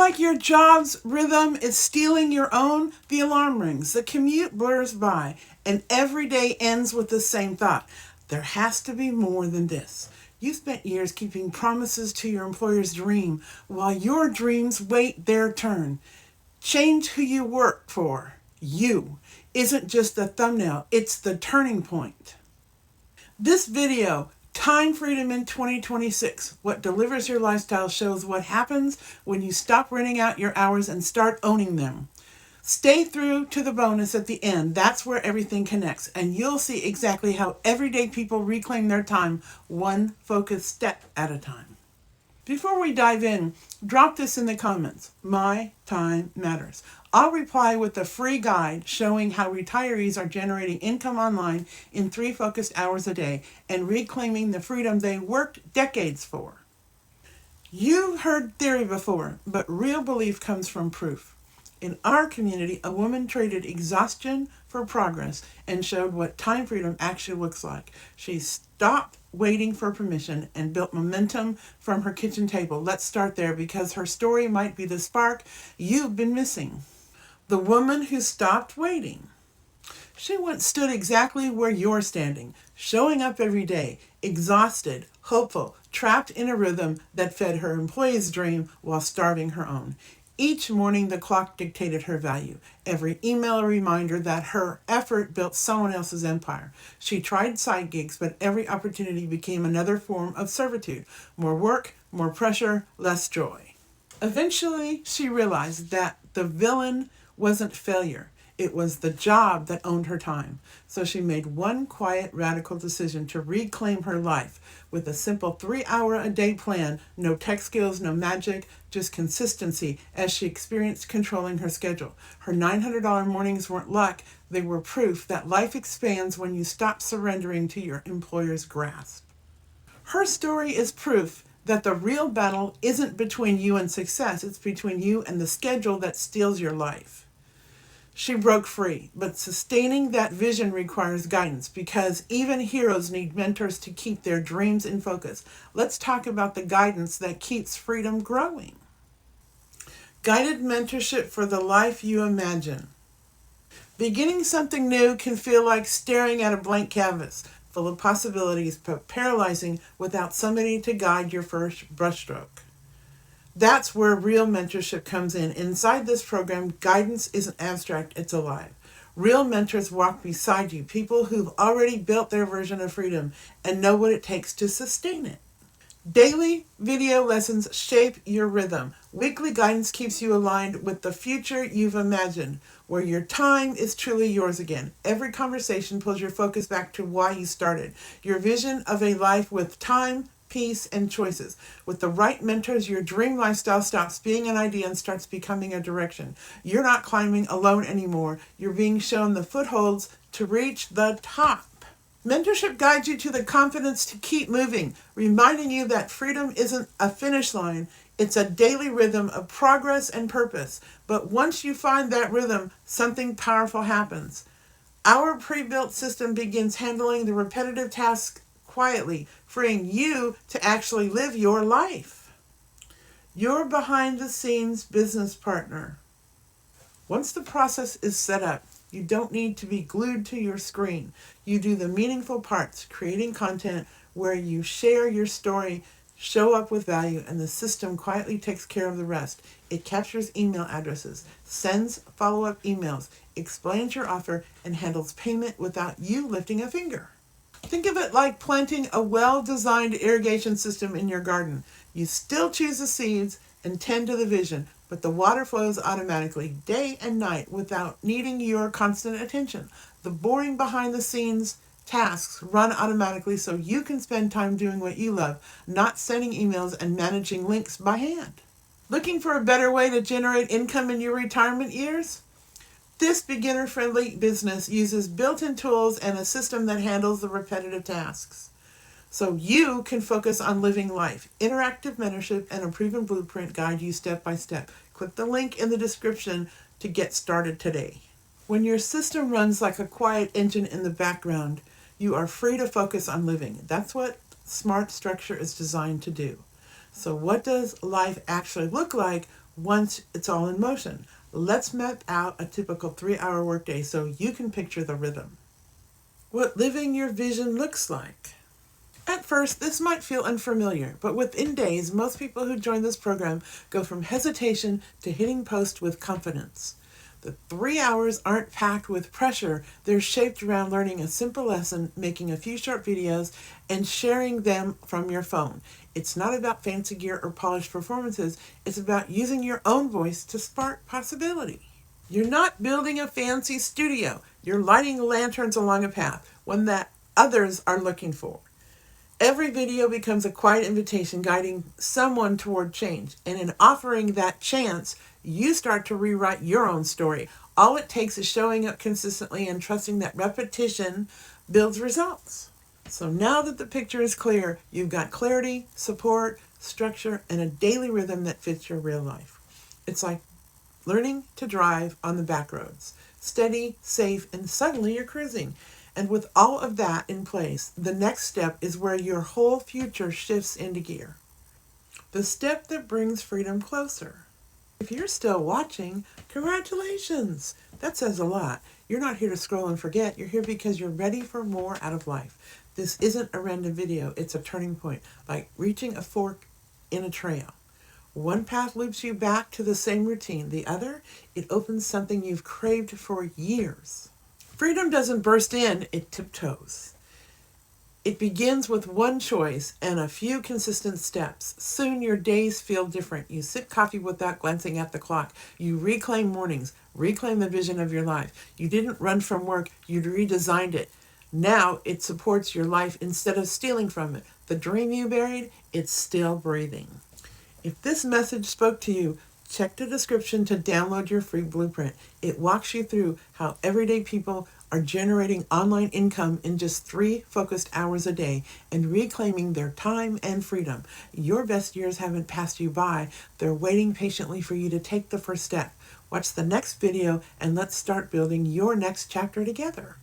like your job's rhythm is stealing your own? The alarm rings, the commute blurs by, and every day ends with the same thought. There has to be more than this. You spent years keeping promises to your employer's dream while your dreams wait their turn. Change who you work for. You isn't just the thumbnail, it's the turning point. This video, Time Freedom in 2026, What Delivers Your Lifestyle, shows what happens when you stop renting out your hours and start owning them. Stay through to the bonus at the end. That's where everything connects, and you'll see exactly how everyday people reclaim their time, one focused step at a time. Before we dive in, drop this in the comments. My time matters. I'll reply with a free guide showing how retirees are generating income online in 3 focused hours a day and reclaiming the freedom they worked decades for. You've heard theory before, but real belief comes from proof. In our community, a woman traded exhaustion for progress and showed what time freedom actually looks like. She stopped waiting for permission and built momentum from her kitchen table. Let's start there because her story might be the spark you've been missing. The woman who stopped waiting. She once stood exactly where you're standing, showing up every day, exhausted, hopeful, trapped in a rhythm that fed her employee's dream while starving her own. Each morning, the clock dictated her value. Every email a reminder that her effort built someone else's empire. She tried side gigs, but every opportunity became another form of servitude. More work, more pressure, less joy. Eventually, she realized that the villain wasn't failure. It was the job that owned her time. So she made one quiet, radical decision to reclaim her life with a simple 3-hour-a-day plan. No tech skills, no magic, just consistency as she experienced controlling her schedule. Her $900 mornings weren't luck. They were proof that life expands when you stop surrendering to your employer's grasp. Her story is proof that the real battle isn't between you and success. It's between you and the schedule that steals your life. She broke free, but sustaining that vision requires guidance because even heroes need mentors to keep their dreams in focus. Let's talk about the guidance that keeps freedom growing. Guided mentorship for the life you imagine. Beginning something new can feel like staring at a blank canvas, full of possibilities, but paralyzing without somebody to guide your first brushstroke. That's where real mentorship comes in. Inside this program, guidance isn't abstract, it's alive. Real mentors walk beside you, people who've already built their version of freedom and know what it takes to sustain it. Daily video lessons shape your rhythm. Weekly guidance keeps you aligned with the future you've imagined, where your time is truly yours again. Every conversation pulls your focus back to why you started. Your vision of a life with time, peace, and choices. With the right mentors, your dream lifestyle stops being an idea and starts becoming a direction. You're not climbing alone anymore. You're being shown the footholds to reach the top. Mentorship guides you to the confidence to keep moving, reminding you that freedom isn't a finish line. It's a daily rhythm of progress and purpose. But once you find that rhythm, something powerful happens. Our pre-built system begins handling the repetitive tasks quietly, freeing you to actually live your life. Your behind-the-scenes business partner. Once the process is set up, you don't need to be glued to your screen. You do the meaningful parts, creating content where you share your story, show up with value, and the system quietly takes care of the rest. It captures email addresses, sends follow-up emails, explains your offer, and handles payment without you lifting a finger. Think of it like planting a well-designed irrigation system in your garden. You still choose the seeds and tend to the vision, but the water flows automatically day and night without needing your constant attention. The boring behind-the-scenes tasks run automatically so you can spend time doing what you love, not sending emails and managing links by hand. Looking for a better way to generate income in your retirement years? This beginner-friendly business uses built-in tools and a system that handles the repetitive tasks, so you can focus on living life. Interactive mentorship and a proven blueprint guide you step by step. Click the link in the description to get started today. When your system runs like a quiet engine in the background, you are free to focus on living. That's what smart structure is designed to do. So what does life actually look like once it's all in motion. Let's map out a typical 3-hour workday so you can picture the rhythm. What living your vision looks like. At first, this might feel unfamiliar, but within days, most people who join this program go from hesitation to hitting post with confidence. The 3 hours aren't packed with pressure. They're shaped around learning a simple lesson, making a few short videos, and sharing them from your phone. It's not about fancy gear or polished performances. It's about using your own voice to spark possibility. You're not building a fancy studio. You're lighting lanterns along a path, one that others are looking for. Every video becomes a quiet invitation guiding someone toward change. And in offering that chance, you start to rewrite your own story. All it takes is showing up consistently and trusting that repetition builds results. So now that the picture is clear, you've got clarity, support, structure, and a daily rhythm that fits your real life. It's like learning to drive on the back roads. Steady, safe, and suddenly you're cruising. And with all of that in place, the next step is where your whole future shifts into gear. The step that brings freedom closer. If you're still watching, congratulations! That says a lot. You're not here to scroll and forget. You're here because you're ready for more out of life. This isn't a random video. It's a turning point, like reaching a fork in a trail. One path loops you back to the same routine. The other, it opens something you've craved for years. Freedom doesn't burst in, it tiptoes. It begins with one choice and a few consistent steps. Soon your days feel different. You sip coffee without glancing at the clock. You reclaim mornings, reclaim the vision of your life. You didn't run from work, you redesigned it. Now it supports your life instead of stealing from it. The dream you buried, it's still breathing. If this message spoke to you, check the description to download your free blueprint. It walks you through how everyday people are generating online income in just 3 focused hours a day and reclaiming their time and freedom. Your best years haven't passed you by. They're waiting patiently for you to take the first step. Watch the next video and let's start building your next chapter together.